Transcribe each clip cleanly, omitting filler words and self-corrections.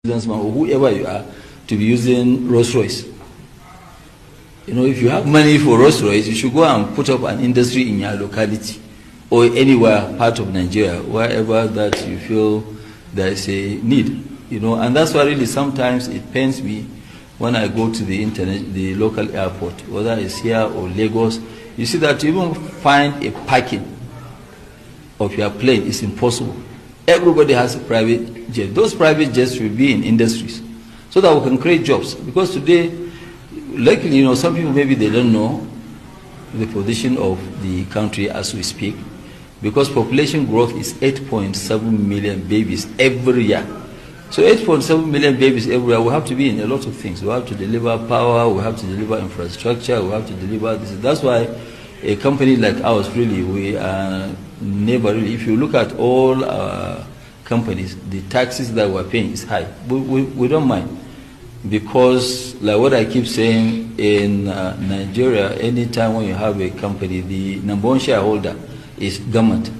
businessman or whoever you are to be using Rolls-Royce. You know, if you have money for Rolls-Royce, you should go and put up an industry in your locality or anywhere part of Nigeria, wherever that you feel there is a need. You know, and that's why really sometimes it pains me when I go to the local airport, whether it's here or Lagos. You see that to even find a parking of your plane is impossible. Everybody has a private jet. Those private jets should be in industries so that we can create jobs. Because today, luckily, you know, some people maybe they don't know the position of the country as we speak, because population growth is 8.7 million babies every year. So 8.7 million babies every year, we have to be in a lot of things. We have to deliver power, we have to deliver infrastructure, we have to deliver this. That's why a company like ours, really, we are never really, if you look at all companies, the taxes that we're paying is high. We don't mind, because like what I keep saying, in Nigeria, anytime when you have a company, the number one shareholder is government.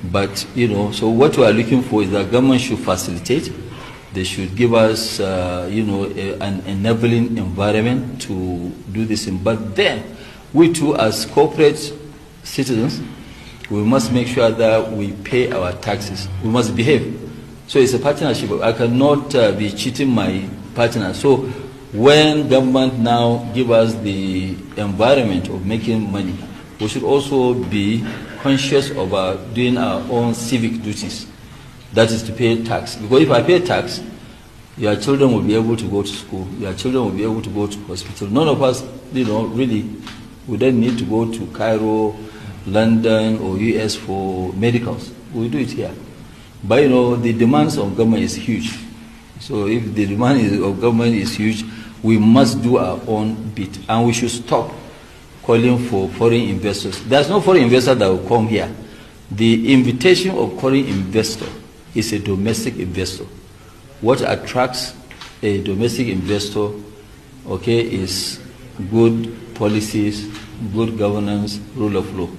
But, you know, so what we are looking for is that government should facilitate. They should give us, you know, an enabling environment to do this. But then, we too, as corporate citizens, we must make sure that we pay our taxes. We must behave. So it's a partnership. I cannot be cheating my partner. So when government now give us the environment of making money, we should also be conscious of doing our own civic duties. That is to pay tax. Because if I pay tax, your children will be able to go to school. Your children will be able to go to hospital. None of us, you know, really, we don't need to go to Cairo, London, or US for medicals. We do it here. But, you know, the demands of government is huge. So if the demand of government is huge, we must do our own bit. And we should stop calling for foreign investors. There's no foreign investor that will come here. The invitation of foreign investor is a domestic investor. What attracts a domestic investor, okay, is good policies, good governance, rule of law.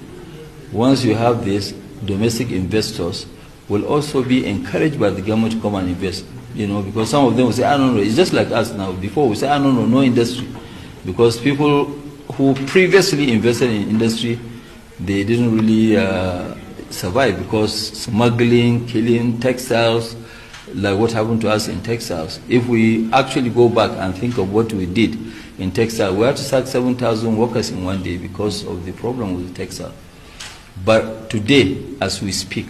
Once you have this, domestic investors will also be encouraged by the government to come and invest. You know, because some of them will say, I don't know, it's just like us now. Before we say, I don't know, no industry. Because people who previously invested in industry, they didn't really survive, because smuggling, killing, textiles, like what happened to us in textiles. If we actually go back and think of what we did in textile, we had to sack 7,000 workers in one day because of the problem with the textile. But today, as we speak,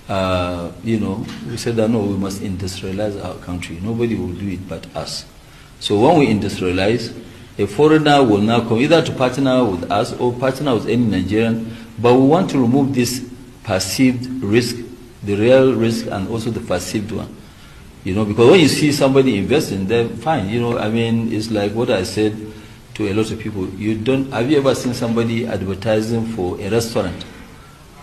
you know, we said that no, we must industrialize our country. Nobody will do it but us. So when we industrialize, a foreigner will now come either to partner with us or partner with any Nigerian, but we want to remove this perceived risk, the real risk, and also the perceived one. You know, because when you see somebody investing, then fine. You know, I mean, it's like what I said to a lot of people. Have you ever seen somebody advertising for a restaurant?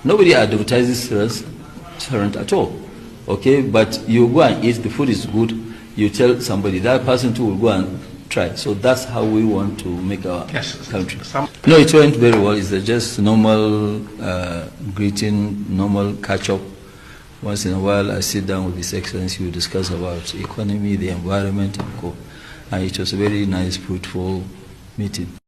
Nobody advertises restaurant at all. Okay, but you go and eat, the food is good, you tell somebody, that person too will go and try. So that's how we want to make our country. No, it went very well. It's just normal greeting, normal catch-up. Once in a while, I sit down with His Excellency, we discuss about economy, the environment, and it was a very nice, fruitful meeting.